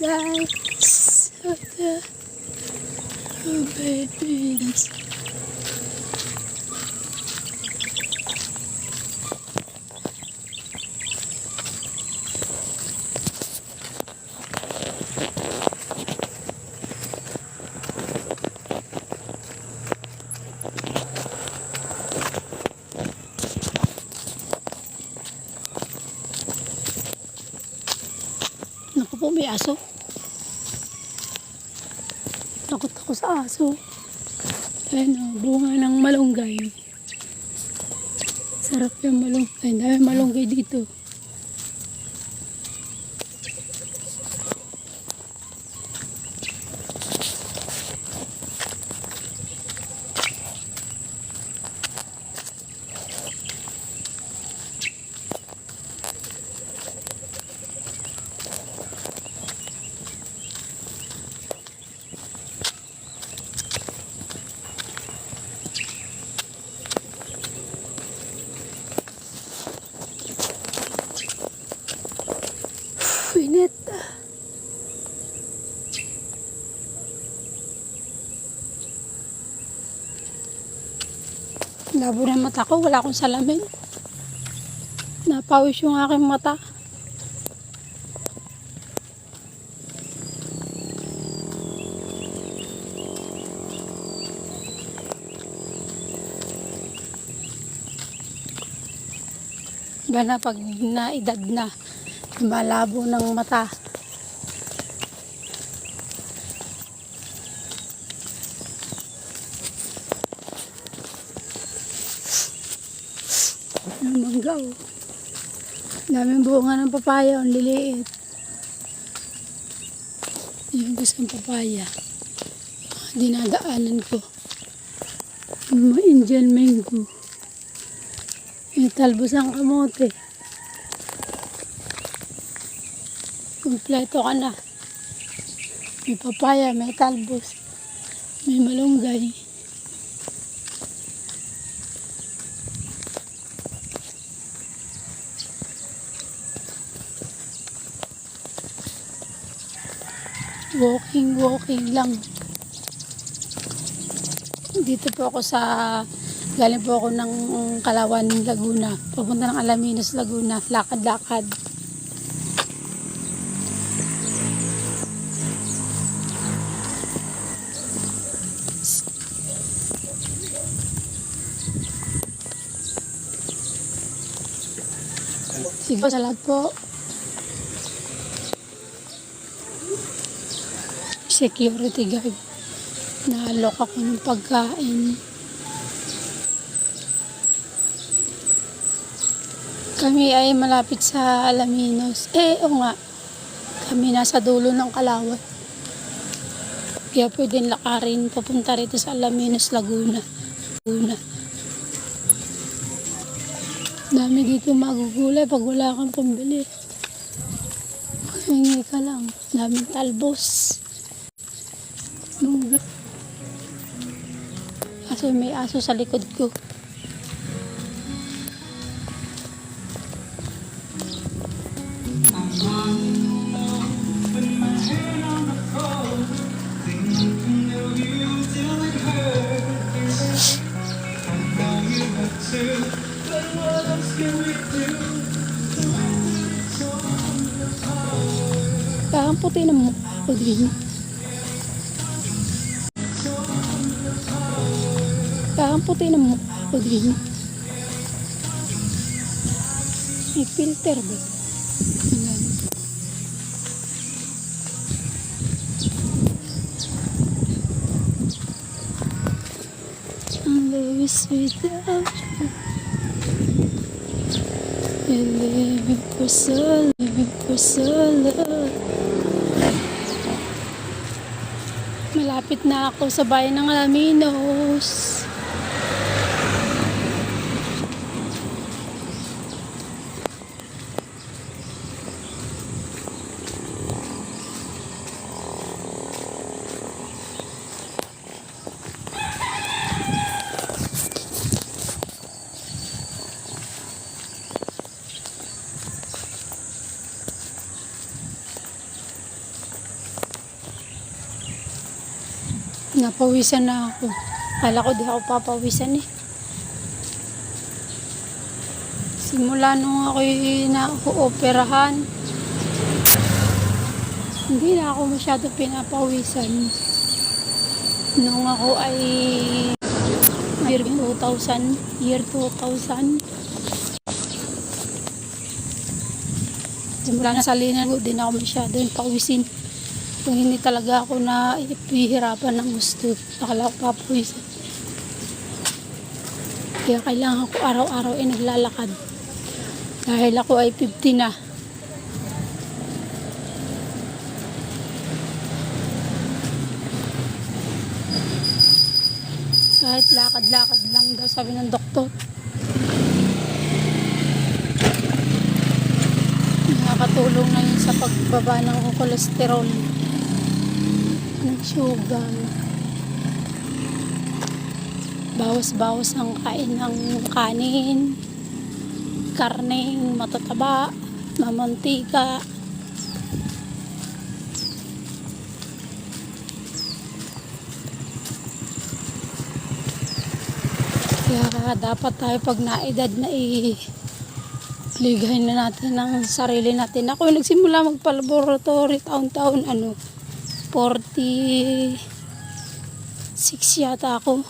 lights of the baby dance. Naku po, may aso. Takot ako sa aso. Ayan o, bunga ng malunggay. Sarap yung malunggay. Dami malunggay dito. Init. Labo na mata ko, wala akong salamin. Napawis yung aking mata. Iba na pag naedad na, malabo ng mata. Ang mangga oh. Daming bunga ng papaya, ang liliit. Yung gusto ng papaya. Dinadaanan ko. Indian mango. Yung talbos ang kamote. Kompleto ka na. May papaya, may talbos, may malunggay. Walking lang. Dito po ako galing po ako ng Kalawan, Laguna. Papunta ng Alaminos, Laguna. Lakad-lakad. Sige, salamat po. Security guard. Naalok ako ng pagkain. Kami ay malapit sa Alaminos. O nga. Kami nasa dulo ng Kalawan. Kaya pwedeng lakarin papunta rito sa Alaminos, Laguna. Dami dito magugulay pag wala kang pambili. Hingi ka lang. Daming talbos. Aso, may aso sa likod ko. Parang puti na mukha ko din. Parang puti na mukha ko din. May filter ba? Ayan. Ang lewis without you. Living for so long. Malapit na ako sa bayan ng Alaminos. Napawisan na ako. Kala ko di ako papawisan eh. Simula nung ako'y na-operahan, hindi na ako masyado pinapawisan. Nung ako ay year 2000. Simula na sa linan ko, di na ako masyado yung pawisin. Kung hindi talaga ako na ipihirapan ng gusto, akala ko papawisan. Kaya kailangan ko araw-araw ay naglalakad. Dahil ako ay 50 na. Kahit lakad-lakad lang daw, sabi ng doktor. Nakakatulong na yun sa pagbaba ng kolesterol, ng sugar. Bawas-bawas ang kain ng kanin, karneng matataba, mamantika. Kaya dapat tayo pag naedad na ligahin na natin ang sarili natin. Ako nagsimula magpa-laboratory taon-taon, 46 yata ako.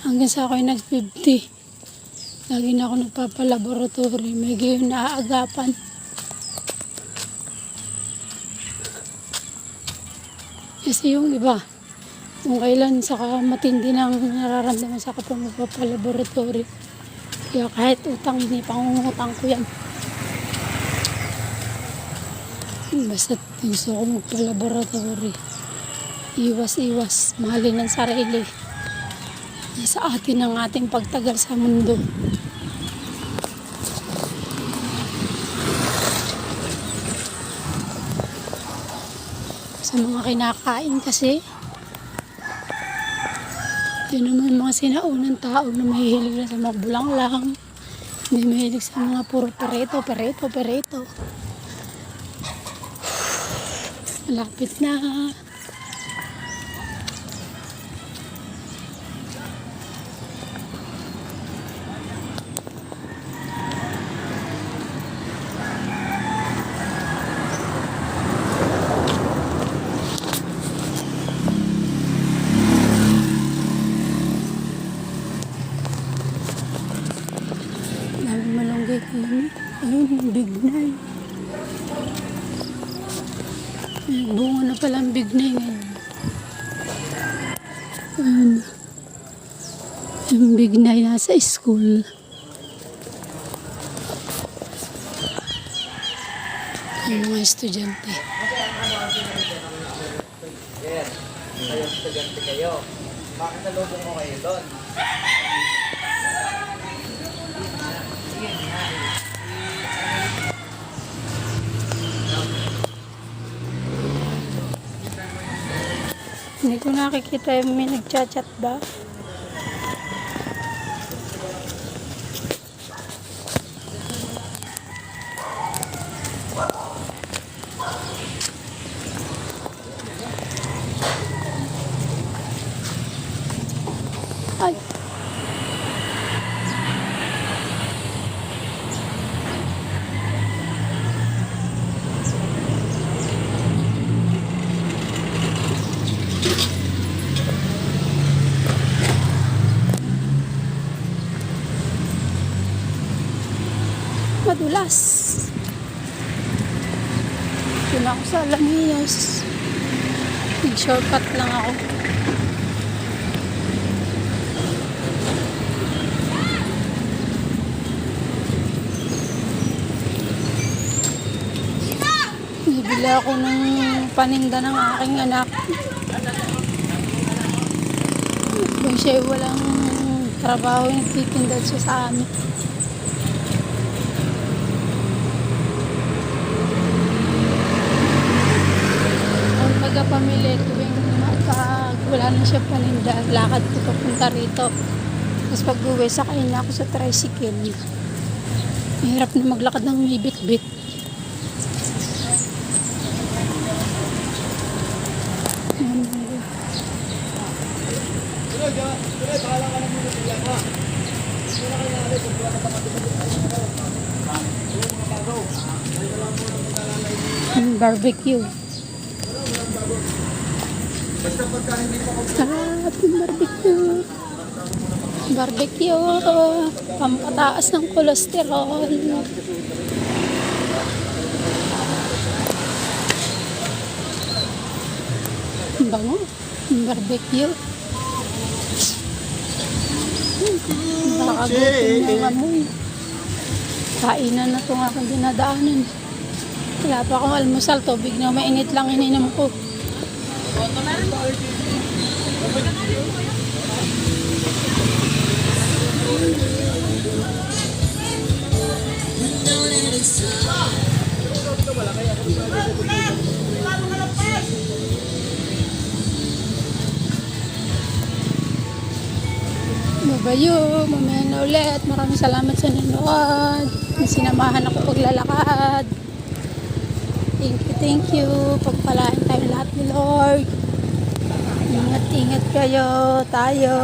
Hanggang sa ako'y nag-50. Lagi na ako nagpapa-laboratory. May gayon naaagapan. Kasi yung iba, kung kailan saka matindi nang nararamdaman sa kapag magpapa-laboratory. Kaya kahit utang, hindi pangungutang ko yan. Basta gusto ko magpa-laboratory. Iwas-iwas, mahalin ang sarili. Sa atin ang ating pagtagal sa mundo. Sa mga kinakain kasi, yun naman mga sinaunang tao na mahihilig na sa mga bulanglang, hindi mahilig sa mga puro perito. Malapit na. Malunggay kayo. Ayun, bignay. Bunga na pala ang bignay ngayon. Ayun. Yung bignay nasa school. Yung mga estudyante. Yes. Kayo estudyante kayo. Bakit nalubong mo kayo doon? Hindi ko nakikita yung may nagchat-chat ba? Ay. Madulas. Yun ako sa Alaminos. Nag-shortcut lang ako. Nabili ako ng paninda ng aking anak. Kung siya walang trabaho, nagtitinda siya sa amin. Pamili tuwing pag wala na siya paninda, lakad ko papunta rito. Tapos pag uwi, sakay na ako sa tricycle. Mahirap na maglakad ng may bit-bit. Barbecue. Sarap yung barbecue. Barbecue. Pampataas ng kolesterol. Ang bango. Yung barbecue. Nakakagutom yung amoy. Kainan na itong aking dinadaanan. Wala pa akong almusal. Tubig na mainit lang ininom ko. Babayo, mamaya na ulit. Maraming salamat sa nanood. Sinamahan ako paglalakad. Thank you. Pagpalain tayo lahat ni Lord. Ingat kayo. Tayo.